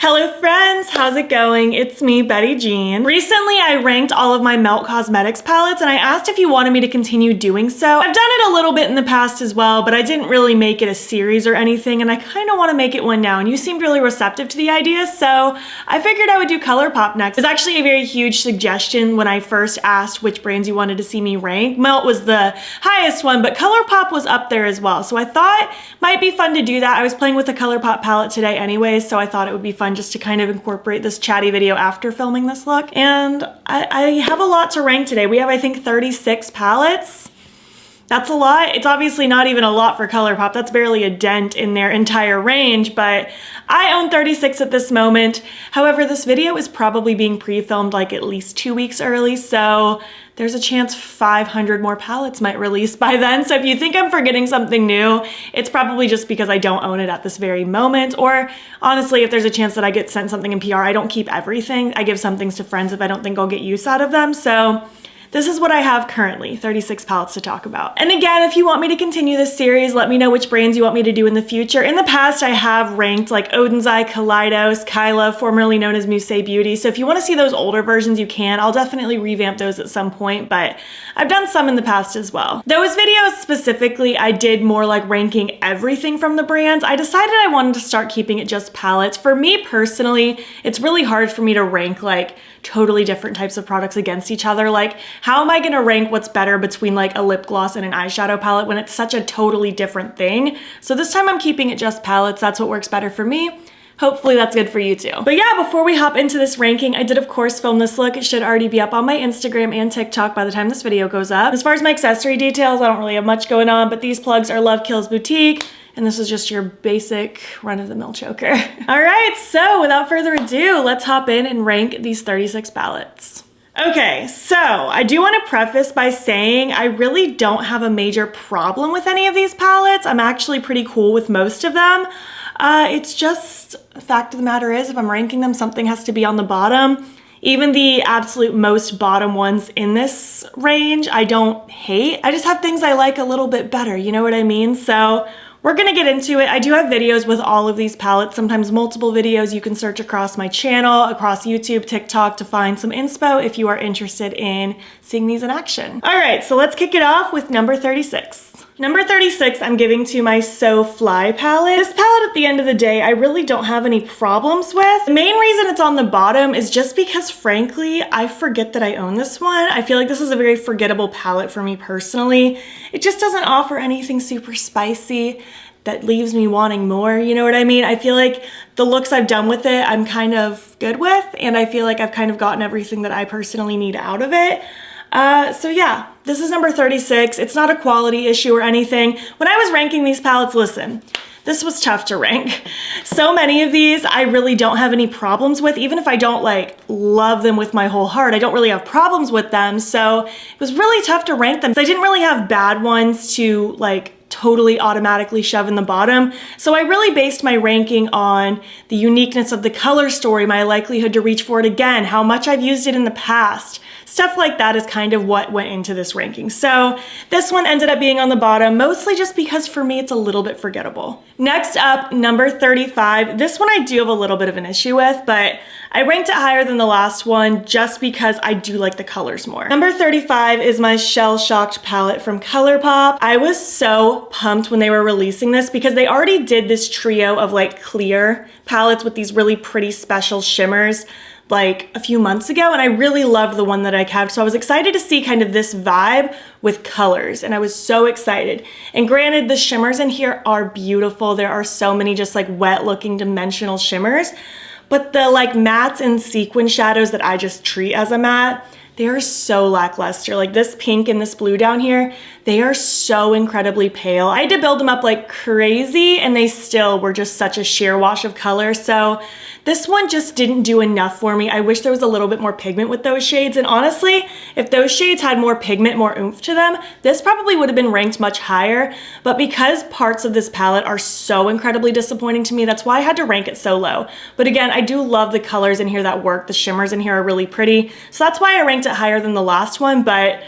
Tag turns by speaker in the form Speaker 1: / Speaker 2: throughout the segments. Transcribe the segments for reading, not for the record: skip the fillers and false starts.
Speaker 1: Hello friends, how's it going? It's me, Betty Jean. Recently I ranked all of my Melt Cosmetics palettes and I asked if you wanted me to continue doing so. I've done it a little bit in the past as well, but I didn't really make it a series or anything, and I kind of want to make it one now, and you seemed really receptive to the idea, so I figured I would do Colourpop next. It was actually a very huge suggestion when I first asked which brands you wanted to see me rank. Melt was the highest one, but Colourpop was up there as well, so I thought it might be fun to do that. I was playing with a Colourpop palette today anyways, so I thought it would be fun just to kind of incorporate this chatty video after filming this look. And I have a lot to rank today. We have, I think, 36 palettes. That's a lot. It's obviously not even a lot for Colourpop. That's barely a dent in their entire range, but I own 36 at this moment. However, this video is probably being pre-filmed like at least 2 weeks early, so there's a chance 500 more palettes might release by then. So if you think I'm forgetting something new, it's probably just because I don't own it at this very moment. Or honestly, if there's a chance that I get sent something in PR, I don't keep everything. I give some things to friends if I don't think I'll get use out of them. So this is what I have currently, 36 palettes to talk about. And again, if you want me to continue this series, let me know which brands you want me to do in the future. In the past, I have ranked like Odin's Eye, Kaleidos, Kyla, formerly known as Mousse Beauty. So if you want to see those older versions, you can. I'll definitely revamp those at some point, but I've done some in the past as well. Those videos specifically, I did more like ranking everything from the brands. I decided I wanted to start keeping it just palettes. For me personally, it's really hard for me to rank like totally different types of products against each other. Like, how am I gonna rank what's better between like a lip gloss and an eyeshadow palette when it's such a totally different thing? So this time I'm keeping it just palettes. That's what works better for me. Hopefully that's good for you too. But yeah, before we hop into this ranking, I did of course film this look. It should already be up on my Instagram and TikTok by the time this video goes up. As far as my accessory details, I don't really have much going on, but these plugs are Love Kills Boutique, and this is just your basic run-of-the-mill choker. All right, so without further ado, let's hop in and rank these 36 palettes. Okay, so I do want to preface by saying I really don't have a major problem with any of these palettes. I'm actually pretty cool with most of them. It's just, the fact of the matter is, if I'm ranking them, something has to be on the bottom. Even the absolute most bottom ones in this range, I don't hate. I just have things I like a little bit better, you know what I mean? So we're gonna get into it. I do have videos with all of these palettes, sometimes multiple videos. You can search across my channel, across YouTube, TikTok to find some inspo if you are interested in seeing these in action. All right, so let's kick it off with number 36. Number 36, I'm giving to my So Fly palette. This palette, at the end of the day, I really don't have any problems with. The main reason it's on the bottom is just because, frankly, I forget that I own this one. I feel like this is a very forgettable palette for me personally. It just doesn't offer anything super spicy that leaves me wanting more, you know what I mean? I feel like the looks I've done with it, I'm kind of good with, and I feel like I've kind of gotten everything that I personally need out of it. So yeah, this is number 36. It's not a quality issue or anything. When I was ranking these palettes, listen, this was tough to rank. So many of these I really don't have any problems with. Even if I don't like love them with my whole heart, I don't really have problems with them. So it was really tough to rank them. I didn't really have bad ones to like totally automatically shove in the bottom. So I really based my ranking on the uniqueness of the color story, my likelihood to reach for it again, how much I've used it in the past. Stuff like that is kind of what went into this ranking. So this one ended up being on the bottom, mostly just because for me it's a little bit forgettable. Next up, number 35. This one I do have a little bit of an issue with, but I ranked it higher than the last one just because I do like the colors more. Number 35 is my Shell Shocked palette from Colourpop. I was so pumped when they were releasing this because they already did this trio of like clear palettes with these really pretty special shimmers like a few months ago, and I really loved the one that I kept. So I was excited to see kind of this vibe with colors, and I was so excited. And granted, the shimmers in here are beautiful. There are so many just like wet looking dimensional shimmers, but the like mattes and sequin shadows that I just treat as a matte, they are so lackluster. Like this pink and this blue down here, they are so incredibly pale. I had to build them up like crazy, and they still were just such a sheer wash of color. So this one just didn't do enough for me. I wish there was a little bit more pigment with those shades. And honestly, if those shades had more pigment, more oomph to them, this probably would have been ranked much higher. But because parts of this palette are so incredibly disappointing to me, that's why I had to rank it so low. But again, I do love the colors in here that work. The shimmers in here are really pretty. So that's why I ranked it higher than the last one. But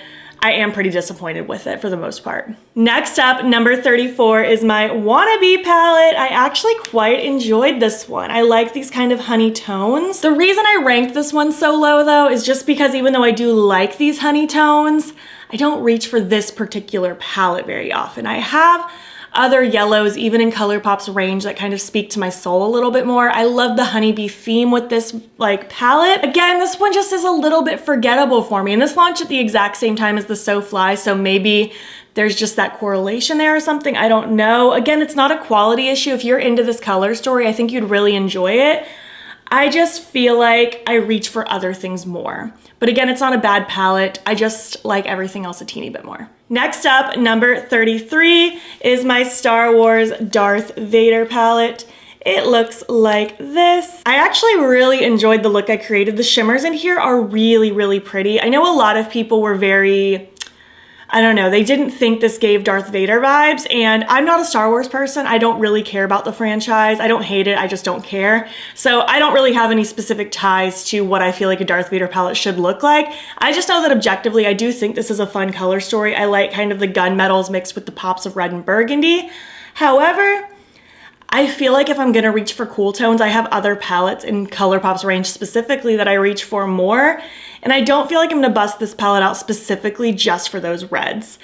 Speaker 1: I am pretty disappointed with it for the most part. Next up, number 34 is my Wannabe palette. I actually quite enjoyed this one. I like these kind of honey tones. The reason I ranked this one so low though is just because even though I do like these honey tones, I don't reach for this particular palette very often. I have other yellows, even in Colourpop's range, that kind of speak to my soul a little bit more. I love the honeybee theme with this like palette. Again, this one just is a little bit forgettable for me, and this launched at the exact same time as the So Fly, so maybe there's just that correlation there or something, I don't know. Again, it's not a quality issue. If you're into this color story, I think you'd really enjoy it. I just feel like I reach for other things more. But again, it's not a bad palette. I just like everything else a teeny bit more. Next up, number 33 is my Star Wars Darth Vader palette. It looks like this. I actually really enjoyed the look I created. The shimmers in here are really, really pretty. I know a lot of people were very, I don't know, they didn't think this gave Darth Vader vibes, and I'm not a Star Wars person. I don't really care about the franchise. I don't hate it, I just don't care. So I don't really have any specific ties to what I feel like a Darth Vader palette should look like. I just know that objectively, I do think this is a fun color story. I like kind of the gunmetals mixed with the pops of red and burgundy. However, I feel like if I'm gonna reach for cool tones, I have other palettes in Colourpop's range specifically that I reach for more, and I don't feel like I'm gonna bust this palette out specifically just for those reds.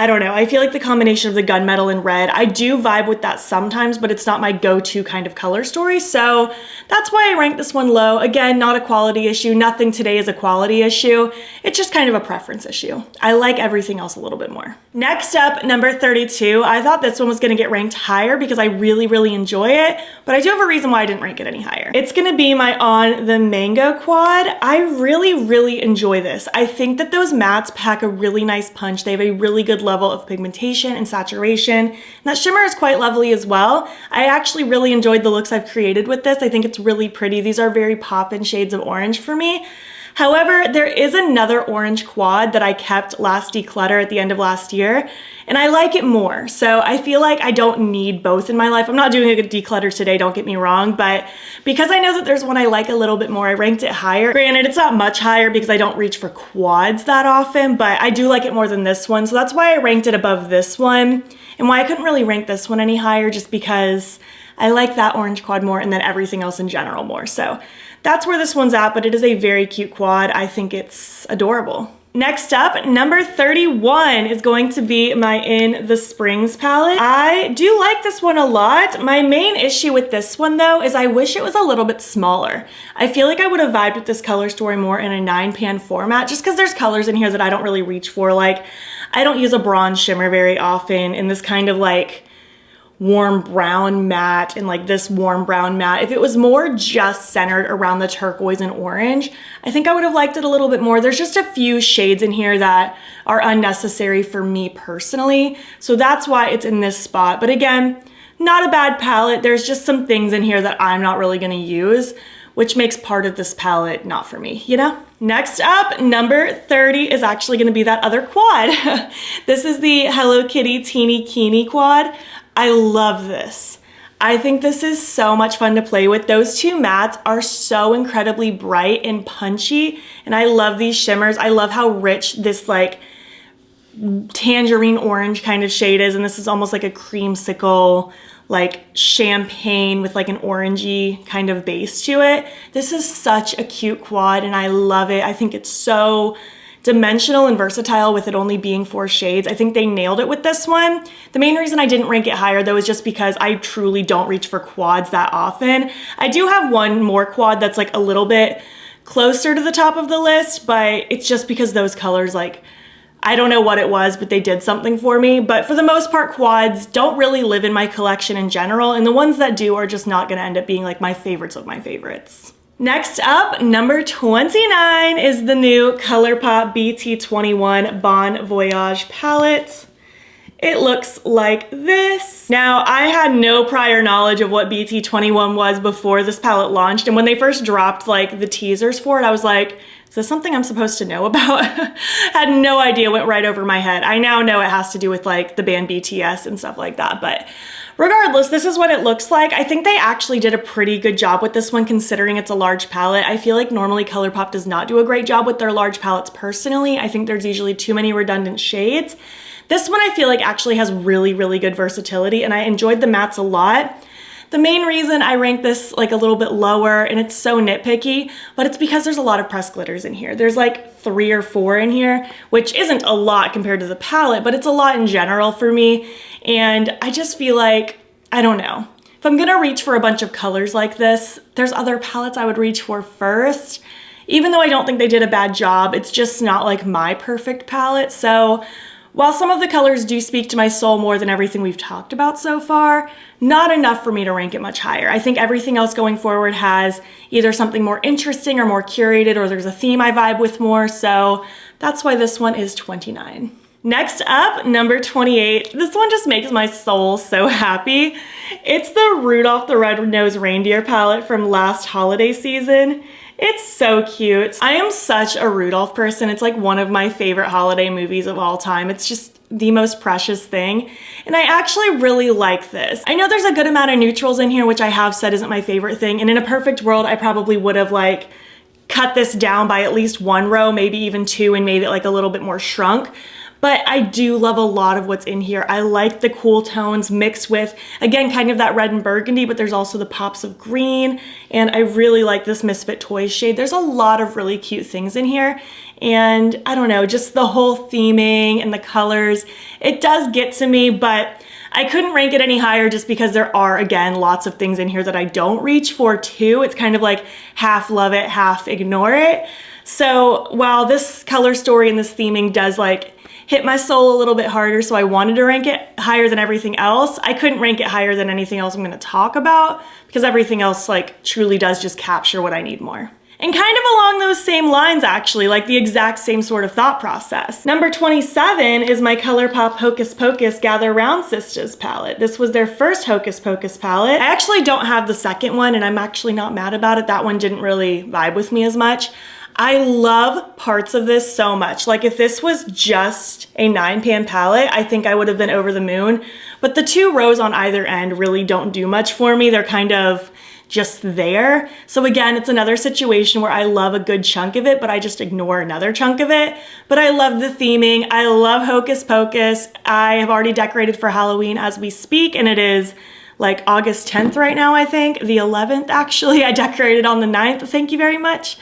Speaker 1: I don't know, I feel like the combination of the gunmetal and red, I do vibe with that sometimes, but it's not my go-to kind of color story, so that's why I rank this one low. Again, not a quality issue, nothing today is a quality issue, it's just kind of a preference issue. I like everything else a little bit more. Next up, number 32, I thought this one was gonna get ranked higher because I really, really enjoy it, but I do have a reason why I didn't rank it any higher. It's gonna be my On the Mango quad. I really, really enjoy this. I think that those mattes pack a really nice punch. They have a really good level of pigmentation and saturation. And that shimmer is quite lovely as well. I actually really enjoyed the looks I've created with this. I think it's really pretty. These are very pop-in shades of orange for me. However, there is another orange quad that I kept last declutter at the end of last year, and I like it more. So I feel like I don't need both in my life. I'm not doing a declutter today, don't get me wrong, but because I know that there's one I like a little bit more, I ranked it higher. Granted, it's not much higher because I don't reach for quads that often, but I do like it more than this one. So that's why I ranked it above this one, and why I couldn't really rank this one any higher, just because I like that orange quad more and then everything else in general more. So that's where this one's at, but it is a very cute quad. I think it's adorable. Next up, number 31 is going to be my In the Springs palette. I do like this one a lot. My main issue with this one though is I wish it was a little bit smaller. I feel like I would have vibed with this color story more in a 9-pan format, just because there's colors in here that I don't really reach for. Like, I don't use a bronze shimmer very often in this kind of like warm brown matte and like this warm brown matte. If it was more just centered around the turquoise and orange, I think I would have liked it a little bit more. There's just a few shades in here that are unnecessary for me personally, so that's why it's in this spot. But again, not a bad palette. There's just some things in here that I'm not really gonna use, which makes part of this palette not for me, you know? Next up, number 30 is actually gonna be that other quad. This is the Hello Kitty Teeny Keeny quad. I love this. I think this is so much fun to play with. Those two mattes are so incredibly bright and punchy, and I love these shimmers. I love how rich this like tangerine orange kind of shade is, and this is almost like a creamsicle, like champagne with like an orangey kind of base to it. This is such a cute quad, and I love it. I think it's so dimensional and versatile with it only being 4 shades. I think they nailed it with this one. The main reason I didn't rank it higher though is just because I truly don't reach for quads that often. I do have one more quad that's like a little bit closer to the top of the list, but it's just because those colors, like, I don't know what it was, but they did something for me. But for the most part, quads don't really live in my collection in general, and the ones that do are just not gonna end up being like my favorites of my favorites. Next up, number 29 is the new Colourpop BT21 Bon Voyage palette. It looks like this. Now, I had no prior knowledge of what BT21 was before this palette launched, and when they first dropped like the teasers for it, I was like, is this something I'm supposed to know about? Had no idea, went right over my head. I now know it has to do with like the band BTS and stuff like that, but Regardless, this is what it looks like. I think they actually did a pretty good job with this one considering it's a large palette. I feel like normally Colourpop does not do a great job with their large palettes personally. I think there's usually too many redundant shades. This one I feel like actually has really, really good versatility, and I enjoyed the mattes a lot. The main reason I rank this like a little bit lower, and it's so nitpicky, but it's because there's a lot of pressed glitters in here. There's like 3 or 4 in here, which isn't a lot compared to the palette, but it's a lot in general for me. And I just feel like, I don't know, if I'm gonna reach for a bunch of colors like this, there's other palettes I would reach for first. Even though I don't think they did a bad job, it's just not like my perfect palette. So while some of the colors do speak to my soul more than everything we've talked about so far, not enough for me to rank it much higher. I think everything else going forward has either something more interesting or more curated, or there's a theme I vibe with more, so that's why this one is 29. Next up, number 28. This one just makes my soul so happy. It's the Rudolph the Red-Nosed Reindeer palette from last holiday season. It's so cute. I am such a Rudolph person. It's like one of my favorite holiday movies of all time. It's just the most precious thing. And I actually really like this. I know there's a good amount of neutrals in here, which I have said isn't my favorite thing. And in a perfect world, I probably would have like cut this down by at least 1 row, maybe even 2, and made it like a little bit more shrunk. But I do love a lot of what's in here. I like the cool tones mixed with, again, kind of that red and burgundy, but there's also the pops of green. And I really like this Misfit Toys shade. There's a lot of really cute things in here. And I don't know, just the whole theming and the colors, it does get to me, but I couldn't rank it any higher just because there are, again, lots of things in here that I don't reach for too. It's kind of like half love it, half ignore it. So while this color story and this theming does like hit my soul a little bit harder, so I wanted to rank it higher than everything else, I couldn't rank it higher than anything else I'm gonna talk about because everything else like truly does just capture what I need more. And kind of along those same lines actually, like the exact same sort of thought process. Number 27 is my Colourpop Hocus Pocus Gather Round Sisters palette. This was their first Hocus Pocus palette. I actually don't have the second one, and I'm actually not mad about it. That one didn't really vibe with me as much. I love parts of this so much. Like if this was just a 9-pan palette, I think I would have been over the moon. But the 2 rows on either end really don't do much for me. They're kind of just there. So again, it's another situation where I love a good chunk of it, but I just ignore another chunk of it. But I love the theming. I love Hocus Pocus. I have already decorated for Halloween as we speak, and it is like August 10th right now, I think. The 11th, actually. I decorated on the 9th. Thank you very much.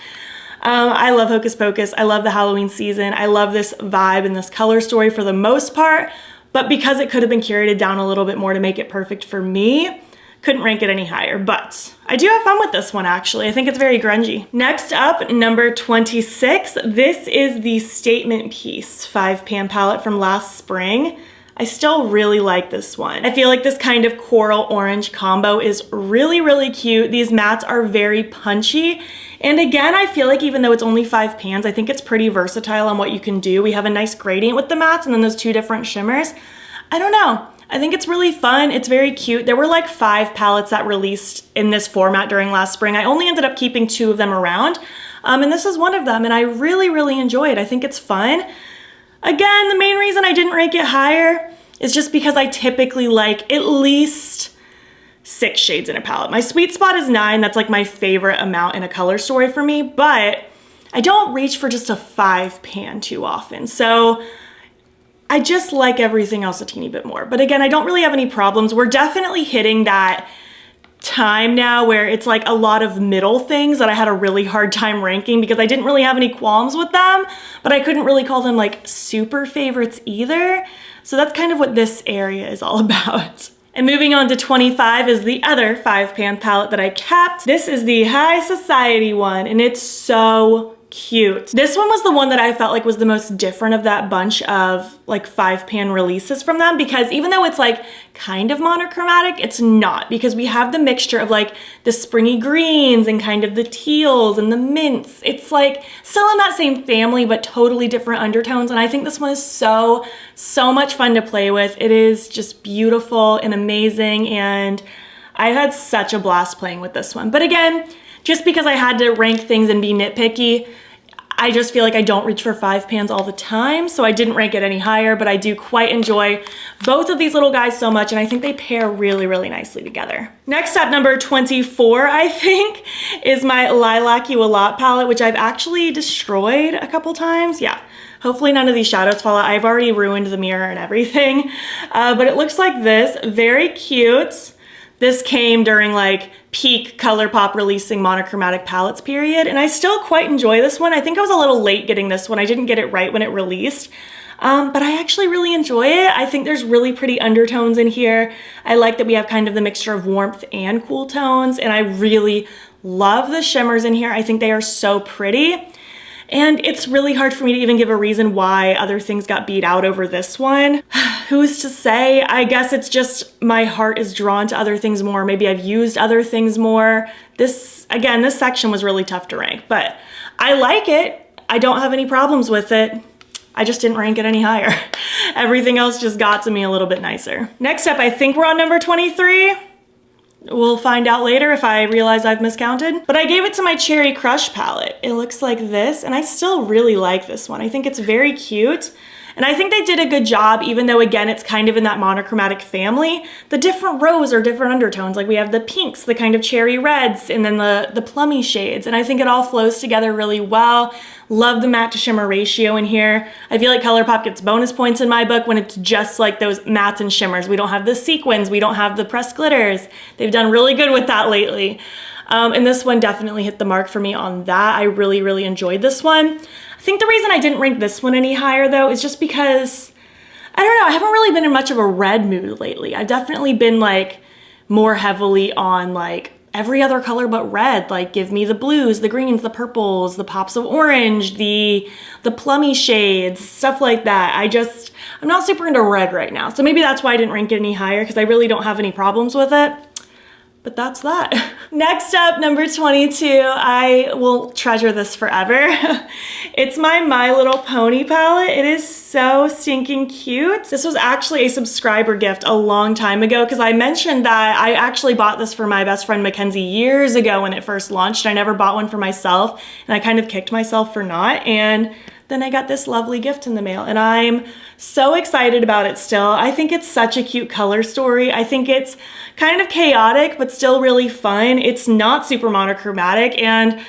Speaker 1: I love Hocus Pocus. I love the Halloween season. I love this vibe and this color story for the most part, but because it could have been curated down a little bit more to make it perfect for me, couldn't rank it any higher. But I do have fun with this one actually. I think it's very grungy. Next up, number 26. This is the Statement Piece 5-pan palette from last spring. I still really like this one. I feel like this kind of coral orange combo is really, really cute. These mattes are very punchy. And again, I feel like even though it's only 5 pans, I think it's pretty versatile on what you can do. We have a nice gradient with the mattes and then those 2 different shimmers. I don't know. I think it's really fun. It's very cute. There were like 5 palettes that released in this format during last spring. I only ended up keeping 2 of them around. And this is one of them, and I really, really enjoy it. I think it's fun. Again, the main reason I didn't rank it higher is just because I typically like at least 6 shades in a palette. My sweet spot is 9. That's like my favorite amount in a color story for me, but I don't reach for just a 5-pan too often. So I just like everything else a teeny bit more. But again, I don't really have any problems. We're definitely hitting that time now where it's like a lot of middle things that I had a really hard time ranking because I didn't really have any qualms with them, but I couldn't really call them like super favorites either. So that's kind of what this area is all about. And moving on to 25 is the other 5-pan palette that I kept. This is the High Society one, and it's so cute. This one was the one that I felt like was the most different of that bunch of like 5-pan releases from them, because even though it's like kind of monochromatic, it's not, because we have the mixture of like the springy greens and kind of the teals and the mints. It's like still in that same family, but totally different undertones. And I think this one is so much fun to play with. It is just beautiful and amazing. And I had such a blast playing with this one. But again, just because I had to rank things and be nitpicky, I just feel like I don't reach for 5 pans all the time, so I didn't rank it any higher, but I do quite enjoy both of these little guys so much, and I think they pair really, really nicely together. Next up, number 24, I think, is my Lilac You A Lot palette, which I've actually destroyed a couple times. Yeah, hopefully none of these shadows fall out. I've already ruined the mirror and everything, but it looks like this. Very cute. This came during like peak Colourpop releasing monochromatic palettes period, and I still quite enjoy this one. I think I was a little late getting this one. I didn't get it right when it released, but I actually really enjoy it. I think there's really pretty undertones in here. I like that we have kind of the mixture of warmth and cool tones, and I really love the shimmers in here. I think they are so pretty. And it's really hard for me to even give a reason why other things got beat out over this one. Who's to say? I guess it's just my heart is drawn to other things more. Maybe I've used other things more. This, again, this section was really tough to rank, but I like it. I don't have any problems with it. I just didn't rank it any higher. Everything else just got to me a little bit nicer. Next up, I think we're on number 23. We'll find out later if I realize I've miscounted. But I gave it to my Cherry Crush palette. It looks like this, and I still really like this one. I think it's very cute. And I think they did a good job, even though, again, it's kind of in that monochromatic family. The different rows are different undertones. Like we have the pinks, the kind of cherry reds, and then the plummy shades. And I think it all flows together really well. Love the matte to shimmer ratio in here. I feel like Colourpop gets bonus points in my book when it's just like those mattes and shimmers. We don't have the sequins, we don't have the pressed glitters. They've done really good with that lately. And this one definitely hit the mark for me on that. I really, really enjoyed this one. I think the reason I didn't rank this one any higher though is just because, I don't know, I haven't really been in much of a red mood lately. I've definitely been like more heavily on like every other color but red. Like give me the blues, the greens, the purples, the pops of orange, the plummy shades, stuff like that. I'm not super into red right now. So maybe that's why I didn't rank it any higher, because I really don't have any problems with it. But that's that. Next up, number 22, I will treasure this forever. It's my My Little Pony palette. It is so stinking cute. This was actually a subscriber gift a long time ago, because I mentioned that I actually bought this for my best friend Mackenzie years ago when it first launched. I never bought one for myself, and I kind of kicked myself for not. And then I got this lovely gift in the mail, and I'm so excited about it still. I think it's such a cute color story. I think it's kind of chaotic, but still really fun. It's not super monochromatic, and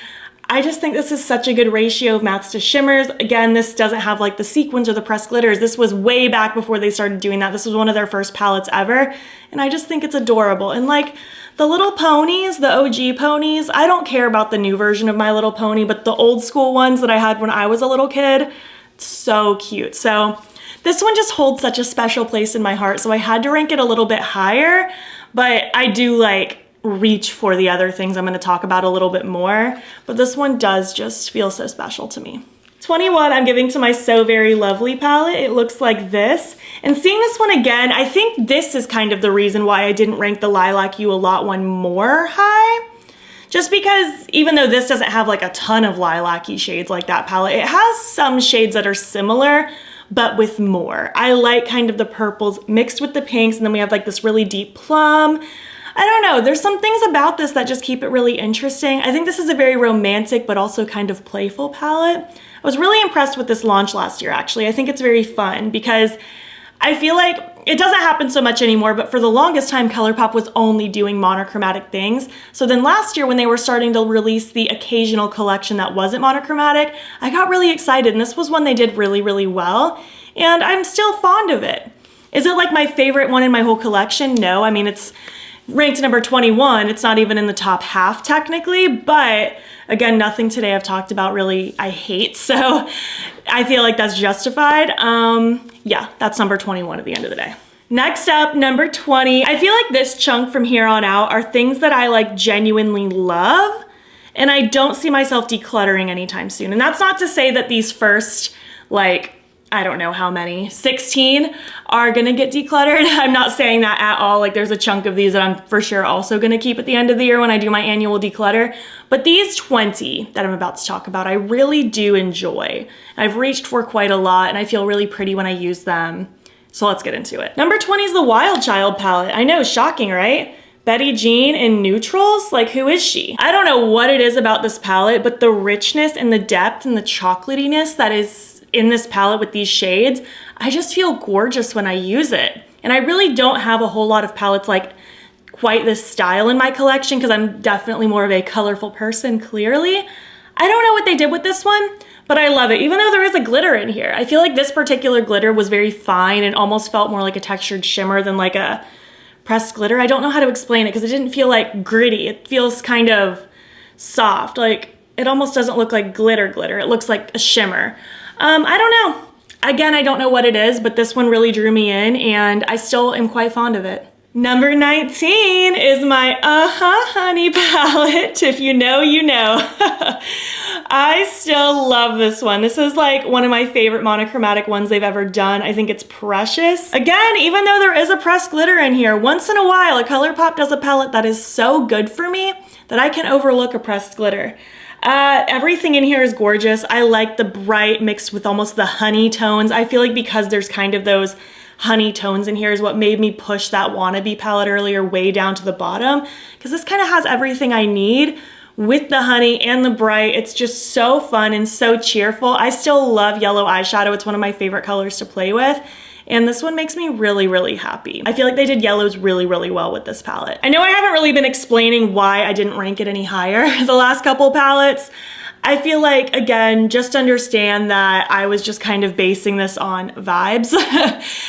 Speaker 1: I just think this is such a good ratio of mattes to shimmers. Again, this doesn't have like the sequins or the pressed glitters. This was way back before they started doing that. This was one of their first palettes ever, and I just think it's adorable. And like the little ponies, the OG ponies, I don't care about the new version of My Little Pony, but the old school ones that I had when I was a little kid, so cute. So this one just holds such a special place in my heart, so I had to rank it a little bit higher, but I do like reach for the other things I'm going to talk about a little bit more, but this one does just feel so special to me. 21, I'm giving to my So Very Lovely palette. It looks like this. And seeing this one again, I think this is kind of the reason why I didn't rank the Lilac You A Lot one more high. Just because even though this doesn't have like a ton of lilac-y shades like that palette, it has some shades that are similar, but with more. I like kind of the purples mixed with the pinks, and then we have like this really deep plum. I don't know, there's some things about this that just keep it really interesting. I think this is a very romantic but also kind of playful palette. I was really impressed with this launch last year, actually. I think it's very fun because I feel like it doesn't happen so much anymore, but for the longest time, Colourpop was only doing monochromatic things. So then last year when they were starting to release the occasional collection that wasn't monochromatic, I got really excited, and this was one they did really, really well, and I'm still fond of it. Is it like my favorite one in my whole collection? No, I mean, it's ranked number 21. It's not even in the top half technically, but again, nothing today I've talked about really I hate, so I feel like that's justified. Yeah, that's number 21 at the end of the day. Next up, number 20. I feel like this chunk from here on out are things that I like genuinely love, and I don't see myself decluttering anytime soon. And that's not to say that these first, like, I don't know how many, 16 are gonna get decluttered. I'm not saying that at all. Like there's a chunk of these that I'm for sure also gonna keep at the end of the year when I do my annual declutter. But these 20 that I'm about to talk about, I really do enjoy. I've reached for quite a lot, and I feel really pretty when I use them. So let's get into it. Number 20 is the Wild Child palette. I know, shocking, right? Betty Jean in neutrals? Like, who is she? I don't know what it is about this palette, but the richness and the depth and the chocolatiness that is in this palette with these shades, I just feel gorgeous when I use it. And I really don't have a whole lot of palettes like quite this style in my collection because I'm definitely more of a colorful person, clearly. I don't know what they did with this one, but I love it, even though there is a glitter in here. I feel like this particular glitter was very fine and almost felt more like a textured shimmer than like a pressed glitter. I don't know how to explain it because it didn't feel like gritty. It feels kind of soft. Like, it almost doesn't look like glitter. It looks like a shimmer. I don't know. Again, I don't know what it is, but this one really drew me in and I still am quite fond of it. Number 19 is my Honey palette. If you know, you know. I still love this one. This is like one of my favorite monochromatic ones they've ever done. I think it's precious. Again, even though there is a pressed glitter in here, once in a while, a Colourpop does a palette that is so good for me that I can overlook a pressed glitter. Everything in here is gorgeous. I like the bright mixed with almost the honey tones. I feel like because there's kind of those honey tones in here is what made me push that Wannabe palette earlier way down to the bottom, because this kind of has everything I need with the honey and the bright. It's just so fun and so cheerful. I still love yellow eyeshadow. It's one of my favorite colors to play with. And this one makes me really, really happy. I feel like they did yellows really, really well with this palette. I know I haven't really been explaining why I didn't rank it any higher the last couple palettes. I feel like, again, just understand that I was just kind of basing this on vibes.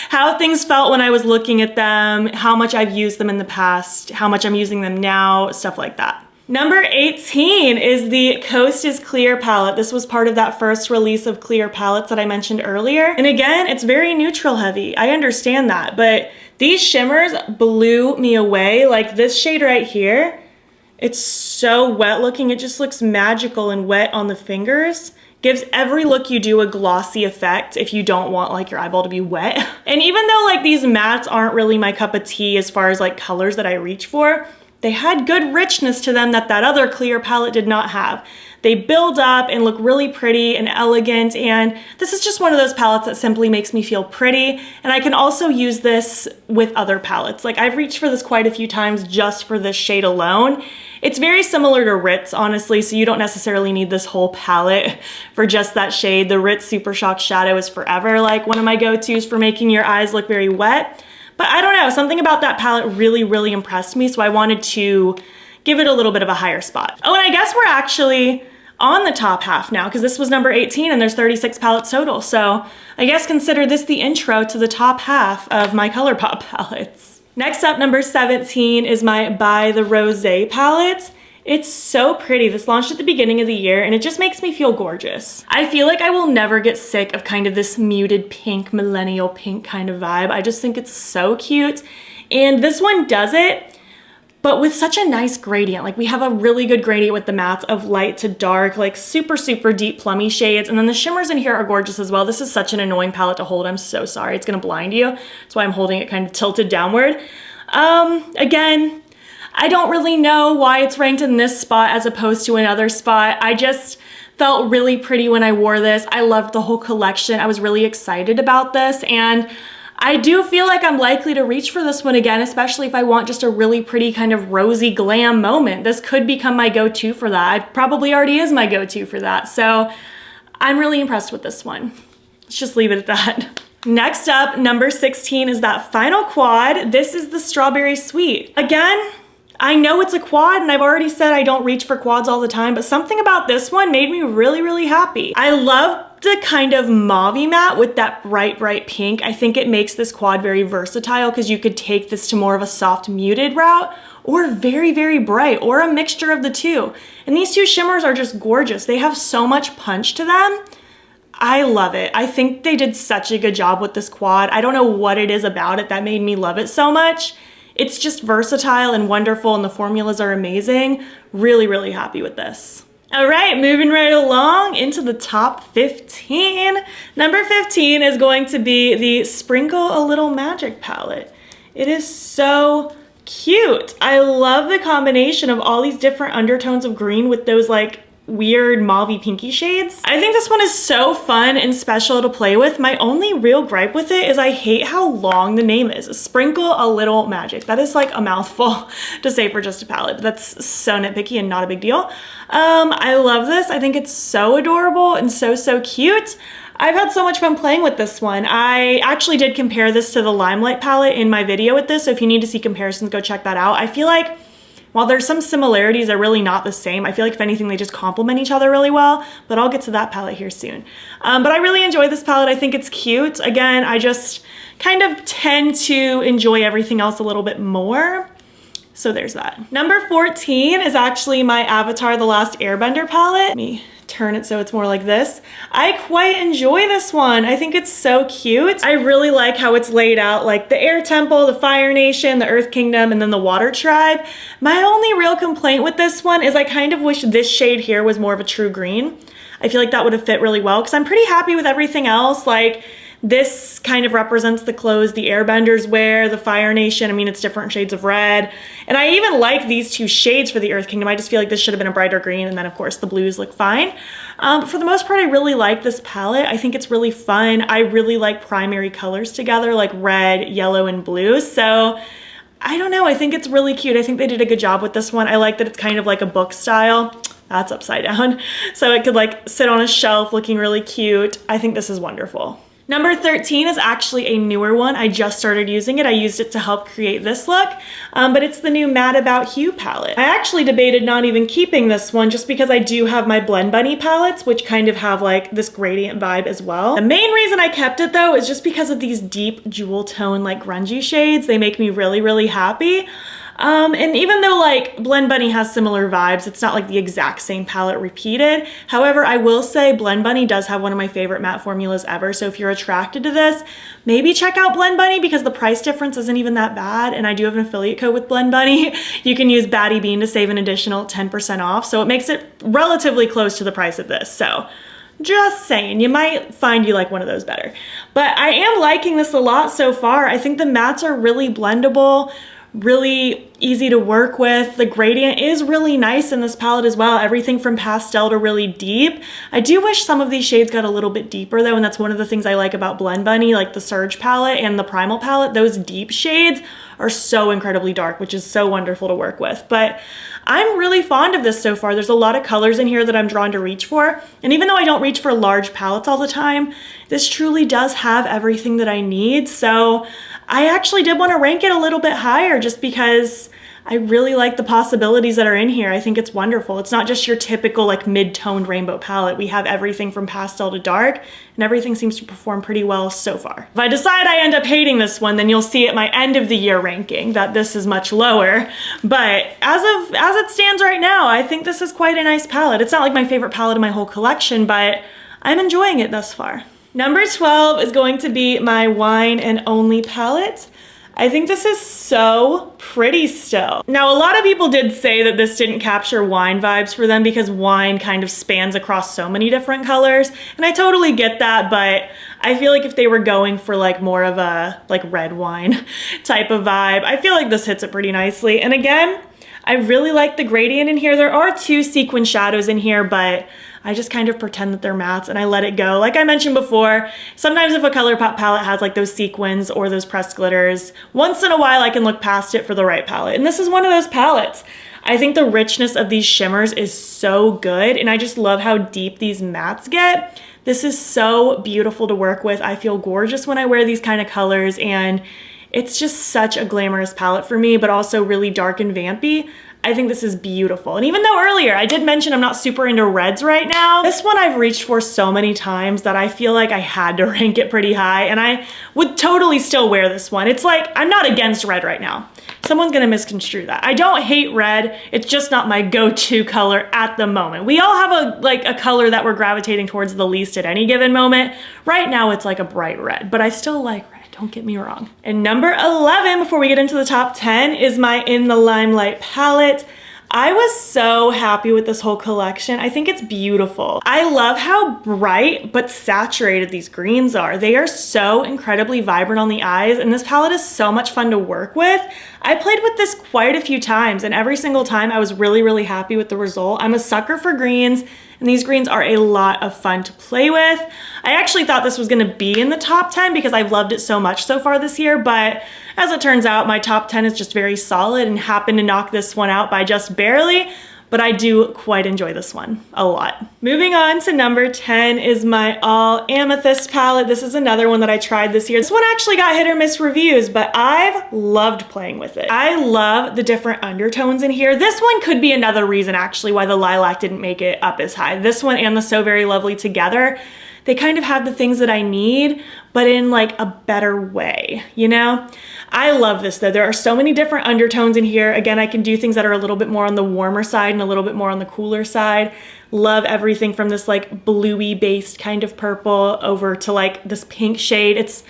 Speaker 1: How things felt when I was looking at them, how much I've used them in the past, how much I'm using them now, stuff like that. Number 18 is the Coast is Clear palette. This was part of that first release of clear palettes that I mentioned earlier. And again, it's very neutral heavy. I understand that, but these shimmers blew me away. Like this shade right here, it's so wet looking. It just looks magical and wet on the fingers. Gives every look you do a glossy effect if you don't want like your eyeball to be wet. And even though like these mattes aren't really my cup of tea as far as like colors that I reach for, they had good richness to them that other clear palette did not have. They build up and look really pretty and elegant, and this is just one of those palettes that simply makes me feel pretty, and I can also use this with other palettes. Like I've reached for this quite a few times just for this shade alone. It's very similar to Ritz, honestly, so you don't necessarily need this whole palette for just that shade. The Ritz Super Shock Shadow is forever like one of my go-tos for making your eyes look very wet. But I don't know, something about that palette really, really impressed me, so I wanted to give it a little bit of a higher spot. Oh, and I guess we're actually on the top half now, because this was number 18 and there's 36 palettes total. So I guess consider this the intro to the top half of my Colourpop palettes. Next up, number 17 is my By the Rosé palette. It's so pretty. This launched at the beginning of the year and it just makes me feel gorgeous. I feel like I will never get sick of kind of this muted pink, millennial pink kind of vibe. I just think it's so cute. And this one does it, but with such a nice gradient. Like we have a really good gradient with the mattes of light to dark, like super, super deep plummy shades. And then the shimmers in here are gorgeous as well. This is such an annoying palette to hold. I'm so sorry. It's gonna blind you. That's why I'm holding it kind of tilted downward. Again, I don't really know why it's ranked in this spot as opposed to another spot. I just felt really pretty when I wore this. I loved the whole collection. I was really excited about this, and I do feel like I'm likely to reach for this one again, especially if I want just a really pretty kind of rosy glam moment. This could become my go-to for that. It probably already is my go-to for that. So I'm really impressed with this one. Let's just leave it at that. Next up, number 16 is that final quad. This is the Strawberry Sweet. Again, I know it's a quad and I've already said I don't reach for quads all the time, but something about this one made me really, really happy. I love the kind of mauve matte with that bright, bright pink. I think it makes this quad very versatile because you could take this to more of a soft muted route or very, very bright or a mixture of the two. And these two shimmers are just gorgeous. They have so much punch to them. I love it. I think they did such a good job with this quad. I don't know what it is about it that made me love it so much. It's just versatile and wonderful and the formulas are amazing. Really, really happy with this. All right, moving right along into the top 15. Number 15 is going to be the Sprinkle a Little Magic palette. It is so cute. I love the combination of all these different undertones of green with those like weird mauvey pinky shades. I think this one is so fun and special to play with. My only real gripe with it is I hate how long the name is. Sprinkle a Little Magic. That is like a mouthful to say for just a palette. That's so nitpicky and not a big deal. I love this. I think it's so adorable and so cute. I've had so much fun playing with this one. I actually did compare this to the Limelight palette in my video with this, so if you need to see comparisons, go check that out. I feel like while there's some similarities, they're really not the same. I feel like if anything, they just complement each other really well, but I'll get to that palette here soon. But I really enjoy this palette. I think it's cute. Again, I just kind of tend to enjoy everything else a little bit more. So there's that. Number 14 is actually my Avatar: The Last Airbender palette. Let me turn it so it's more like this. I quite enjoy this one. I think it's so cute. I really like how it's laid out, like the Air Temple, the Fire Nation, the Earth Kingdom, and then the Water Tribe. My only real complaint with this one is I kind of wish this shade here was more of a true green. I feel like that would have fit really well because I'm pretty happy with everything else. Like, this kind of represents the clothes the Airbenders wear, the Fire Nation. I mean, it's different shades of red. And I even like these two shades for the Earth Kingdom. I just feel like this should have been a brighter green, and then of course the blues look fine. But for the most part, I really like this palette. I think it's really fun. I really like primary colors together, like red, yellow, and blue. So I don't know, I think it's really cute. I think they did a good job with this one. I like that it's kind of like a book style. That's upside down. So it could like sit on a shelf looking really cute. I think this is wonderful. Number 13 is actually a newer one. I just started using it. I used it to help create this look, but it's the new Mad About Hue palette. I actually debated not even keeping this one just because I do have my Blend Bunny palettes, which kind of have like this gradient vibe as well. The main reason I kept it though is just because of these deep jewel tone, like grungy shades. They make me really happy. And even though like Blend Bunny has similar vibes, it's not like the exact same palette repeated. However, I will say Blend Bunny does have one of my favorite matte formulas ever. So if you're attracted to this, maybe check out Blend Bunny because the price difference isn't even that bad. And I do have an affiliate code with Blend Bunny. You can use battybean to save an additional 10% off. So it makes it relatively close to the price of this. So just saying, you might find you like one of those better. But I am liking this a lot so far. I think the mattes are really blendable, really easy to work with. The gradient is really nice in this palette as well. Everything from pastel to really deep. I do wish some of these shades got a little bit deeper though, and that's one of the things I like about Blend Bunny, like the Surge palette and the Primal palette. Those deep shades are so incredibly dark, which is so wonderful to work with. But I'm really fond of this so far. There's a lot of colors in here that I'm drawn to reach for. And even though I don't reach for large palettes all the time, this truly does have everything that I need. So I actually did want to rank it a little bit higher just because I really like the possibilities that are in here. I think it's wonderful. It's not just your typical like mid-toned rainbow palette. We have everything from pastel to dark, and everything seems to perform pretty well so far. If I decide I end up hating this one, then you'll see at my end of the year ranking that this is much lower. But as it stands right now, I think this is quite a nice palette. It's not like my favorite palette in my whole collection, but I'm enjoying it thus far. Number 12 is going to be my Wine and Only palette. I think this is so pretty still. Now, a lot of people did say that this didn't capture wine vibes for them because wine kind of spans across so many different colors, and I totally get that, but I feel like if they were going for like more of a like red wine type of vibe, I feel like this hits it pretty nicely. And again, I really like the gradient in here. There are two sequin shadows in here, but I just kind of pretend that they're mattes and I let it go. Like I mentioned before, sometimes if a Colourpop palette has like those sequins or those pressed glitters, once in a while I can look past it for the right palette. And this is one of those palettes. I think the richness of these shimmers is so good, and I just love how deep these mattes get. This is so beautiful to work with. I feel gorgeous when I wear these kind of colors, and it's just such a glamorous palette for me, but also really dark and vampy. I think this is beautiful. And even though earlier I did mention I'm not super into reds right now, this one I've reached for so many times that I feel like I had to rank it pretty high, and I would totally still wear this one. It's like, I'm not against red right now. Someone's gonna misconstrue that. I don't hate red, it's just not my go-to color at the moment. We all have a color that we're gravitating towards the least at any given moment. Right now it's like a bright red, but I still like red. Don't get me wrong. And number 11, before we get into the top 10, is my In the Limelight palette. I was so happy with this whole collection. I think it's beautiful. I love how bright but saturated these greens are. They are so incredibly vibrant on the eyes, and this palette is so much fun to work with. I played with this quite a few times, and every single time I was really, really happy with the result. I'm a sucker for greens, and these greens are a lot of fun to play with. I actually thought this was gonna be in the top 10 because I've loved it so much so far this year, but as it turns out, my top 10 is just very solid and happened to knock this one out by just barely, but I do quite enjoy this one a lot. Moving on to number 10 is my all amethyst palette. This is another one that I tried this year. This one actually got hit or miss reviews, but I've loved playing with it. I love the different undertones in here. This one could be another reason actually why the lilac didn't make it up as high. This one and the So Very Lovely together, they kind of have the things that I need, but in like a better way, you know? I love this though. There are so many different undertones in here. Again, I can do things that are a little bit more on the warmer side and a little bit more on the cooler side. Love everything from this like bluey based kind of purple over to like this pink shade. It's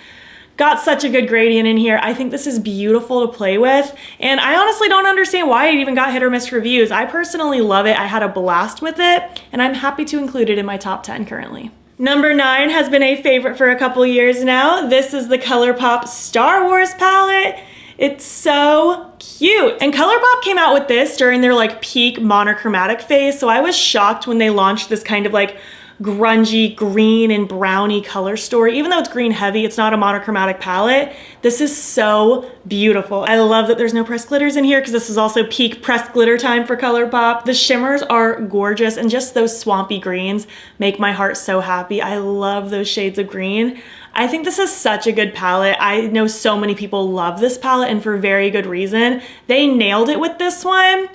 Speaker 1: got such a good gradient in here. I think this is beautiful to play with. And I honestly don't understand why it even got hit or miss reviews. I personally love it. I had a blast with it, and I'm happy to include it in my top 10 currently. Number 9 has been a favorite for a couple years now. This is the Colourpop Star Wars palette. It's so cute. And Colourpop came out with this during their like peak monochromatic phase, so I was shocked when they launched this kind of like grungy green and browny color story. Even though it's green heavy, it's not a monochromatic palette. This is so beautiful. I love that there's no pressed glitters in here because this is also peak pressed glitter time for Colourpop. The shimmers are gorgeous, and just those swampy greens make my heart so happy. I love those shades of green. I think this is such a good palette. I know so many people love this palette, and for very good reason. They nailed it with this one.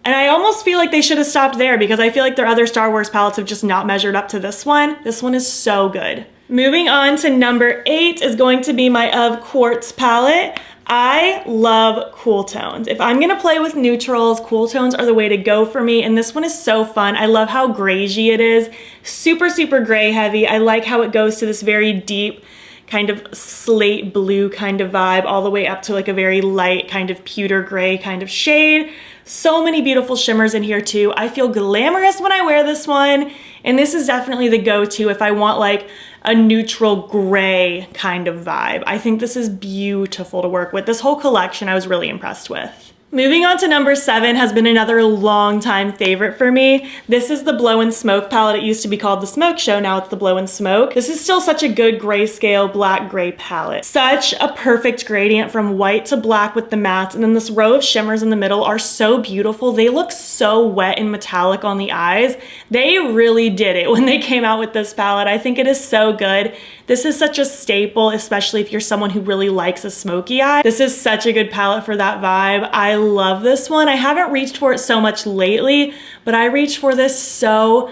Speaker 1: And I almost feel like they should have stopped there because I feel like their other Star Wars palettes have just not measured up to this one. This one is so good. Moving on to number 8 is going to be my Of Quartz palette. I love cool tones. If I'm gonna play with neutrals, cool tones are the way to go for me, and this one is so fun. I love how grayish it is. Super, super gray heavy. I like how it goes to this very deep, kind of slate blue kind of vibe all the way up to like a very light kind of pewter gray kind of shade. So many beautiful shimmers in here too. I feel glamorous when I wear this one, and this is definitely the go-to if I want like a neutral gray kind of vibe. I think this is beautiful to work with. This whole collection I was really impressed with. Moving on to number 7 has been another long time favorite for me. This is the Blow and Smoke palette. It used to be called the Smoke Show, now it's the Blow and Smoke. This is still such a good grayscale black gray palette. Such a perfect gradient from white to black with the mattes, and then this row of shimmers in the middle are so beautiful. They look so wet and metallic on the eyes. They really did it when they came out with this palette. I think it is so good. This is such a staple, especially if you're someone who really likes a smoky eye. This is such a good palette for that vibe. I love this one. I haven't reached for it so much lately, but I reached for this so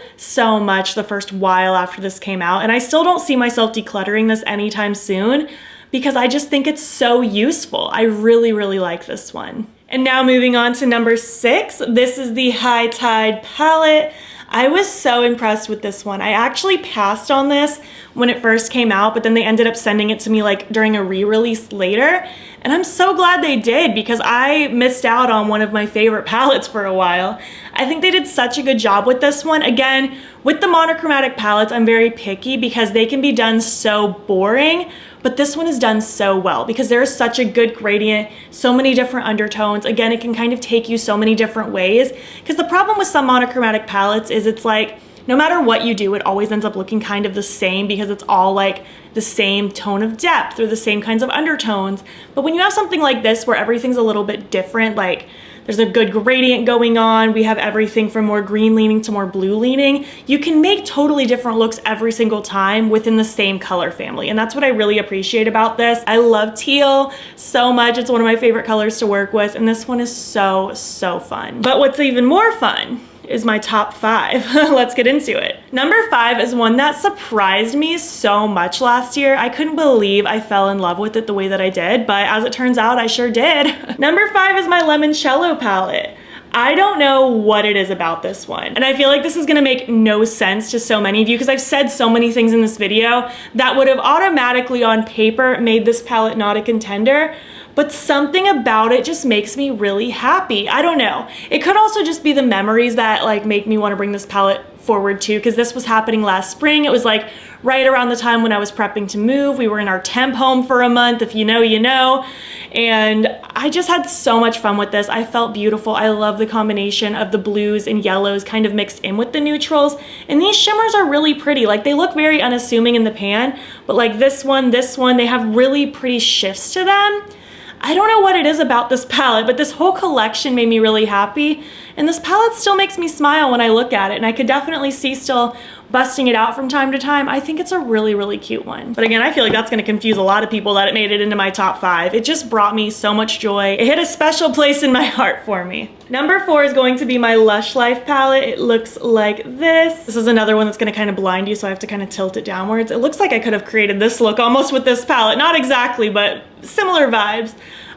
Speaker 1: much the first while after this came out, and I still don't see myself decluttering this anytime soon because I just think it's so useful. I really, really like this one. And now moving on to number 6, this is the High Tide palette. I was so impressed with this one. I actually passed on this when it first came out, but then they ended up sending it to me like during a re-release later. And I'm so glad they did because I missed out on one of my favorite palettes for a while. I think they did such a good job with this one. Again, with the monochromatic palettes, I'm very picky because they can be done so boring, but this one is done so well because there is such a good gradient, so many different undertones. Again, it can kind of take you so many different ways because the problem with some monochromatic palettes is it's like, no matter what you do, it always ends up looking kind of the same because it's all like the same tone of depth or the same kinds of undertones. But when you have something like this where everything's a little bit different, like there's a good gradient going on, we have everything from more green leaning to more blue leaning, you can make totally different looks every single time within the same color family. And that's what I really appreciate about this. I love teal so much. It's one of my favorite colors to work with, and this one is so fun. But what's even more fun is my top 5. Let's get into it. Number 5 is one that surprised me so much last year. I couldn't believe I fell in love with it the way that I did, but as it turns out, I sure did. Number 5 is my Limoncello palette. I don't know what it is about this one. And I feel like this is gonna make no sense to so many of you because I've said so many things in this video that would have automatically on paper made this palette not a contender. but something about it just makes me really happy. I don't know. It could also just be the memories that like make me want to bring this palette forward too, because this was happening last spring. It was like right around the time when I was prepping to move. We were in our temp home for a month. If you know, you know. And I just had so much fun with this. I felt beautiful. I love the combination of the blues and yellows kind of mixed in with the neutrals. And these shimmers are really pretty. Like they look very unassuming in the pan, but like this one, they have really pretty shifts to them. I don't know what it is about this palette, but this whole collection made me really happy. And this palette still makes me smile when I look at it. And I could definitely see still busting it out from time to time. I think it's a really, really cute one. But again, I feel like that's gonna confuse a lot of people that it made it into my top 5. It just brought me so much joy. It hit a special place in my heart for me. Number 4 is going to be my Lush Life palette. It looks like this. This is another one that's gonna kind of blind you, so I have to kind of tilt it downwards. It looks like I could have created this look almost with this palette. Not exactly, but similar vibes.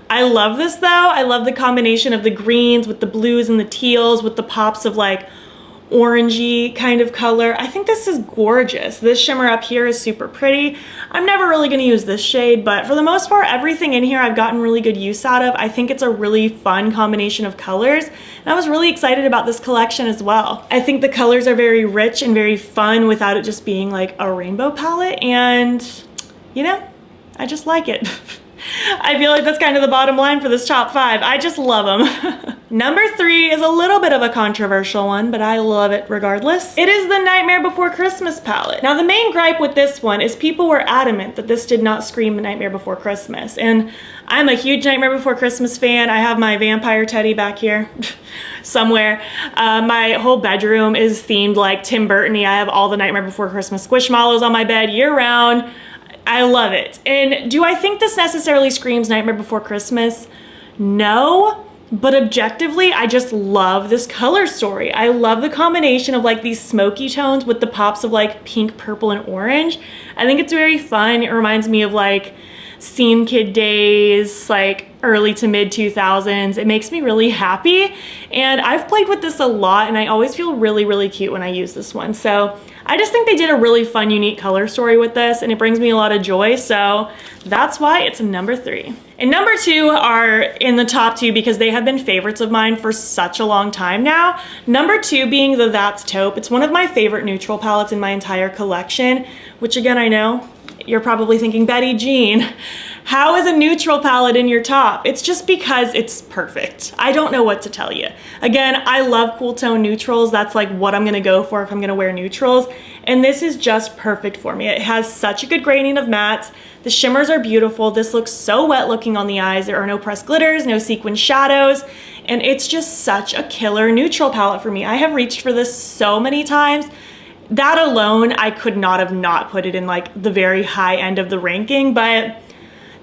Speaker 1: I love this though. I love the combination of the greens with the blues and the teals with the pops of like orangey kind of color. I think this is gorgeous. This shimmer up here is super pretty. I'm never really gonna use this shade, but for the most part, everything in here I've gotten really good use out of. I think it's a really fun combination of colors, and I was really excited about this collection as well. I think the colors are very rich and very fun without it just being like a rainbow palette, and you know, I just like it. I feel like that's kind of the bottom line for this top 5. I just love them. Number 3 is a little bit of a controversial one, but I love it regardless. It is the Nightmare Before Christmas palette. Now the main gripe with this one is people were adamant that this did not scream Nightmare Before Christmas. And I'm a huge Nightmare Before Christmas fan. I have my vampire teddy back here somewhere. My whole bedroom is themed like Tim Burton-y. I have all the Nightmare Before Christmas squishmallows on my bed year round. I love it. And do I think this necessarily screams Nightmare Before Christmas? No, but objectively, I just love this color story. I love the combination of like these smoky tones with the pops of like pink, purple, and orange. I think it's very fun. It reminds me of like Scene Kid days, like early to mid 2000s. It makes me really happy. And I've played with this a lot and I always feel really, really cute when I use this one. So I just think they did a really fun, unique color story with this, and it brings me a lot of joy, so that's why it's number 3. And number 2 are in the top 2 because they have been favorites of mine for such a long time now. Number 2 being the That's Taupe. It's one of my favorite neutral palettes in my entire collection, which again, I know you're probably thinking, Betty Jean, how is a neutral palette in your top? It's just because it's perfect. I don't know what to tell you. Again, I love cool tone neutrals. That's like what I'm gonna go for if I'm gonna wear neutrals. And this is just perfect for me. It has such a good grading of mattes. The shimmers are beautiful. This looks so wet looking on the eyes. There are no pressed glitters, no sequin shadows. And it's just such a killer neutral palette for me. I have reached for this so many times. That alone, I could not have not put it in like the very high end of the ranking, but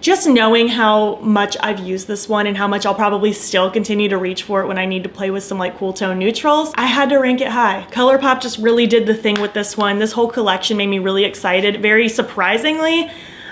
Speaker 1: just knowing how much I've used this one and how much I'll probably still continue to reach for it when I need to play with some like cool tone neutrals, I had to rank it high. Colourpop just really did the thing with this one. This whole collection made me really excited, very surprisingly.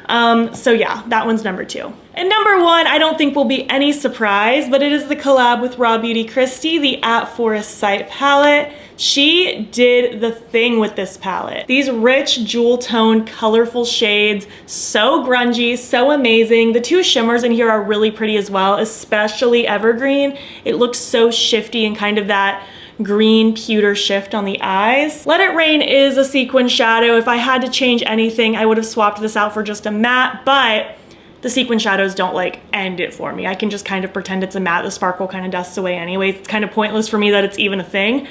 Speaker 1: So yeah, that one's number 2. And number 1, I don't think will be any surprise, but it is the collab with Raw Beauty Kristi, the At Forest Sight palette. She did the thing with this palette. These rich jewel tone, colorful shades, so grungy, so amazing. The 2 shimmers in here are really pretty as well, especially Evergreen. It looks so shifty and kind of that green pewter shift on the eyes. Let It Rain is a sequin shadow. If I had to change anything, I would have swapped this out for just a matte, but the sequin shadows don't like end it for me. I can just kind of pretend it's a matte. The sparkle kind of dusts away anyways. It's kind of pointless for me that it's even a thing.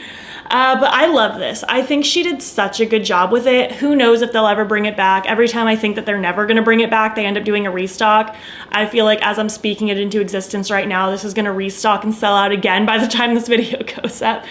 Speaker 1: But I love this. I think she did such a good job with it. Who knows if they'll ever bring it back. Every time I think that they're never gonna bring it back, they end up doing a restock. I feel like as I'm speaking it into existence right now, this is gonna restock and sell out again by the time this video goes up.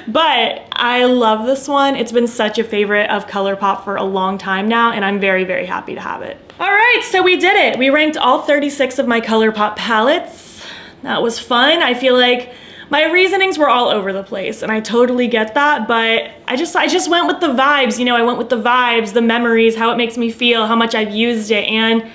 Speaker 1: But I love this one. It's been such a favorite of Colourpop for a long time now, and I'm very, very happy to have it. All right, so we did it. We ranked all 36 of my Colourpop palettes. That was fun. I feel like my reasonings were all over the place, and I totally get that, but I just went with the vibes, you know, I went with the vibes, the memories, how it makes me feel, how much I've used it, and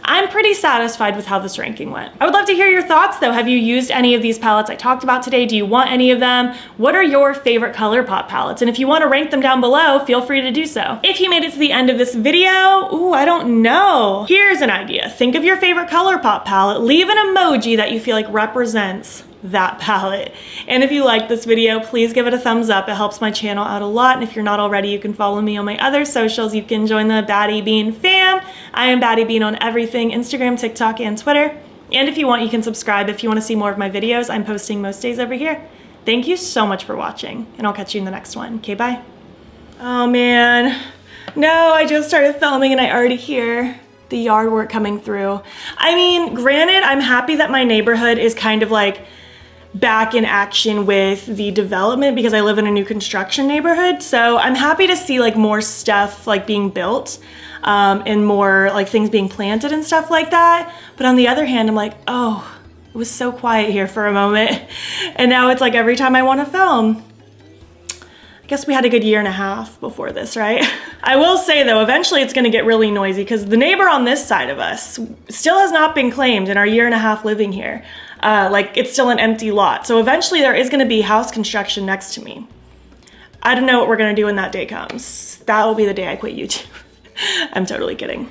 Speaker 1: I'm pretty satisfied with how this ranking went. I would love to hear your thoughts though. Have you used any of these palettes I talked about today? Do you want any of them? What are your favorite Colourpop palettes? And if you want to rank them down below, feel free to do so. If you made it to the end of this video, ooh, I don't know. Here's an idea. Think of your favorite Colourpop palette, leave an emoji that you feel like represents that palette. And if you like this video, please give it a thumbs up. It helps my channel out a lot. And if you're not already, you can follow me on my other socials. You can join the battybean fam. I am battybean on everything, Instagram, TikTok, and Twitter. And if you want, you can subscribe if you want to see more of my videos. I'm posting most days over here. Thank you so much for watching, and I'll catch you in the next one. Okay, bye. Oh man, no, I just started filming and I already hear the yard work coming through. I mean, granted, I'm happy that my neighborhood is kind of like back in action with the development because I live in a new construction neighborhood. So I'm happy to see like more stuff like being built and more like things being planted and stuff like that. But on the other hand, I'm like, oh, it was so quiet here for a moment. And now it's like every time I want to film. I guess we had a good year and a half before this, right? I will say though, eventually it's gonna get really noisy because the neighbor on this side of us still has not been claimed in our year and a half living here. Like it's still an empty lot. So eventually there is gonna be house construction next to me. I don't know what we're gonna do when that day comes. That will be the day I quit YouTube. I'm totally kidding.